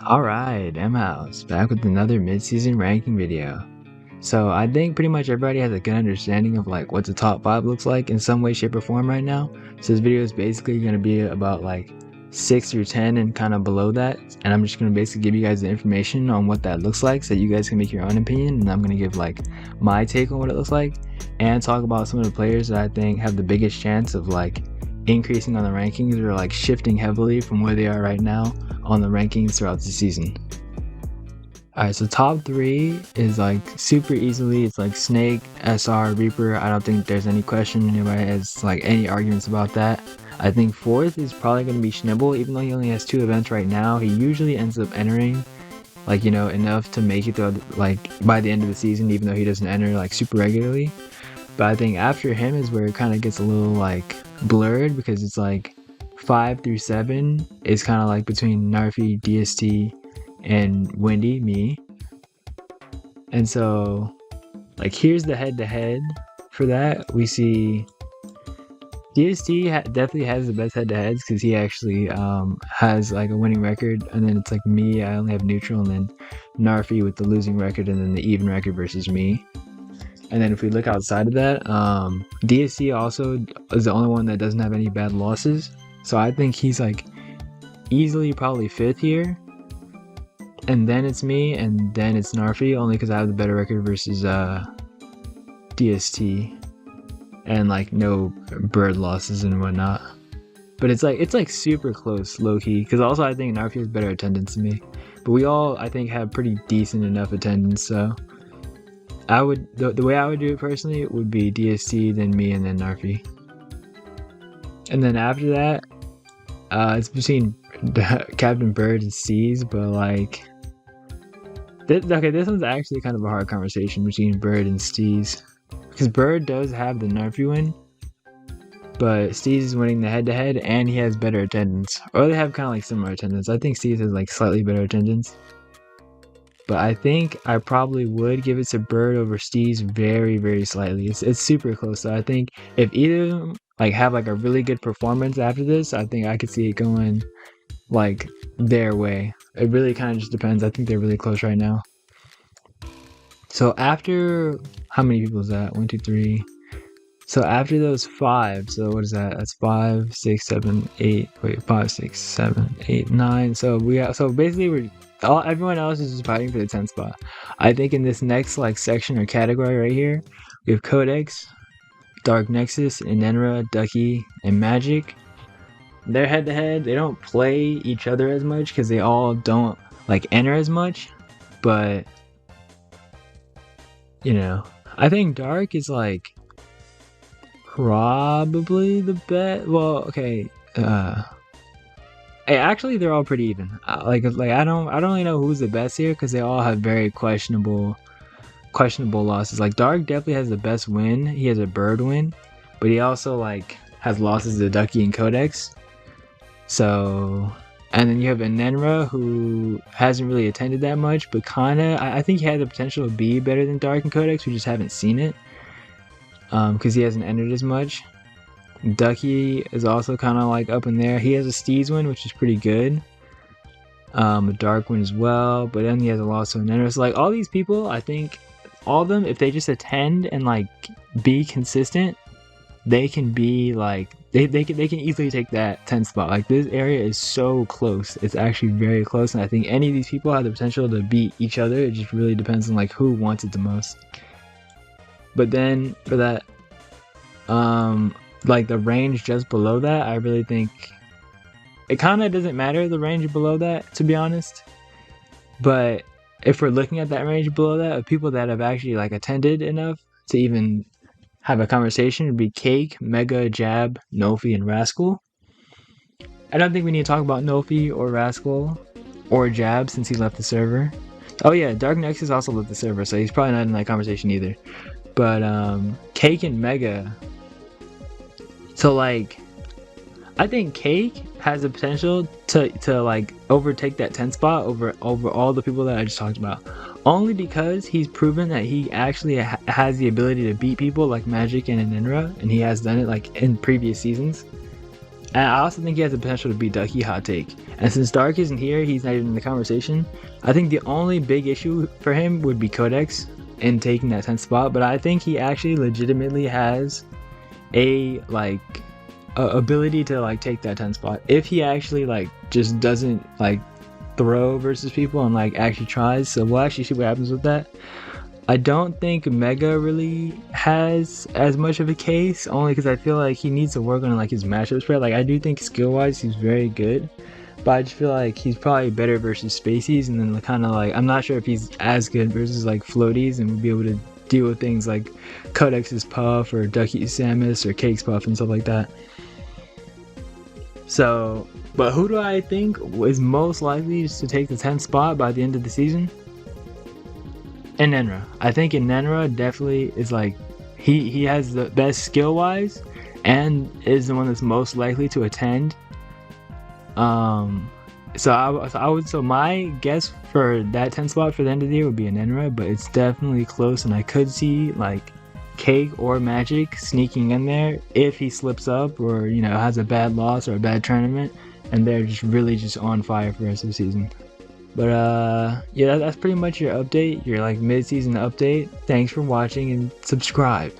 Alright, M House, back with another mid-season ranking video. So I think pretty much everybody has a good understanding of like what the top 5 looks like in some way, shape, or form right now. So this video is basically going to be about like 6 through 10 and kind of below that. And I'm just going to basically give you guys the information on what that looks like so you guys can make your own opinion. And I'm going to give like my take on what it looks like and talk about some of the players that I think have the biggest chance of like increasing on the rankings or like shifting heavily from where they are right now on the rankings throughout the season. Alright, so top 3 is like super easily, it's like Snake, SR, Reaper. I don't think there's any question anybody has like any arguments about that. I think 4th is probably going to be Schnibble. Even though he only has 2 events right now, he usually ends up entering like, you know, enough to make it through like by the end of the season, even though he doesn't enter like super regularly. But I think after him is where it kind of gets a little like blurred, because it's like 5 through 7 is kind of like between Narfi, DST, and Wendy, me. And so like here's the head-to-head for that. We see DST definitely has the best head-to-heads because he actually has like a winning record, and then it's like me, I only have neutral, and then Narfi with the losing record, and then the even record versus me. And then if we look outside of that, DST also is the only one that doesn't have any bad losses. So I think he's like easily probably 5th here. And then it's me, and then it's Narfi, only because I have the better record versus DST. And like no bird losses and whatnot. But it's like super close, low-key. Because also I think Narfi has better attendance than me. But we all, I think, have pretty decent enough attendance, so I would, the way I would do it personally would be DST, then me, and then Narfi. And then after that, it's between Captain Bird and Stees, but like, okay, this one's actually kind of a hard conversation between Bird and Stees, because Bird does have the Narfi win, but Stees is winning the head-to-head, and he has better attendance, or they have kind of like similar attendance. I think Stees has like slightly better attendance. But I think I probably would give it to Bird over Stees very, very slightly. It's super close. So I think if either of them like have like a really good performance after this, I think I could see it going like their way. It really kind of just depends. I think they're really close right now. So after, how many people is that? 1, 2, 3. So after those 5, so what is that? That's 5, 6, 7, 8. Wait, 5, 6, 7, 8, 9. So basically everyone else is just fighting for the 10th spot. I think in this next like section or category right here, we have Codex, Dark Nexus, Inenra, Ducky, and Magic. They're head-to-head. They don't play each other as much because they all don't like enter as much. But you know, I think Dark is like probably the best. Well, okay. Actually, they're all pretty even. Like I don't really know who's the best here because they all have very questionable losses. Like Dark definitely has the best win. He has a bird win, but he also like has losses to Ducky and Codex. So, and then you have Inenra, who hasn't really attended that much, but kinda I think he had the potential to be better than Dark and Codex. We just haven't seen it because he hasn't entered as much. Ducky is also kind of like up in there. He has a Stees win, which is pretty good. A Dark win as well, but then he has a loss to Inenra. So like all these people, I think all of them, if they just attend and like be consistent, they can be like they can easily take that 10th spot. Like this area is so close. It's actually very close, and I think any of these people have the potential to beat each other. It just really depends on like who wants it the most. But then for that like the range just below that, I really think it kind of doesn't matter the range below that, to be honest. But if we're looking at that range below that of people that have actually like attended enough to even have a conversation, would be Cake, Mega, Jab, Nofi, and Rascal. I don't think we need to talk about Nofi or Rascal or Jab since he left the server. Oh yeah, Dark Nexus also left the server, so he's probably not in that conversation either. But Cake and Mega. So like, I think Cake has the potential to like overtake that 10th spot over all the people that I just talked about. Only because he's proven that he actually has the ability to beat people like Magic and Inenra, and he has done it like in previous seasons. And I also think he has the potential to beat Ducky, hot take. And since Dark isn't here, he's not even in the conversation. I think the only big issue for him would be Codex in taking that 10th spot. But I think he actually legitimately has a ability to like take that 10th spot if he actually like just doesn't like throw versus people and like actually tries. So we'll actually see what happens with that. I don't think Mega really has as much of a case, only because I feel like he needs to work on like his matchup spread. Like I do think skill wise he's very good, but I just feel like he's probably better versus Spaceys, and then kind of like I'm not sure if he's as good versus like floaties and would be able to deal with things like Codex's Puff or Ducky's Samus or Cake's Puff and stuff like that. So, but who do I think is most likely to take the 10th spot by the end of the season? Enenra. I think Enenra definitely is like he has the best skill wise and is the one that's most likely to attend. So my guess for that 10th spot for the end of the year would be Enenra, but it's definitely close, and I could see like Cake or Magic sneaking in there if he slips up or has a bad loss or a bad tournament and they're just really just on fire for the rest of the season. But yeah, that's pretty much your update, your like mid-season update. Thanks for watching and subscribe.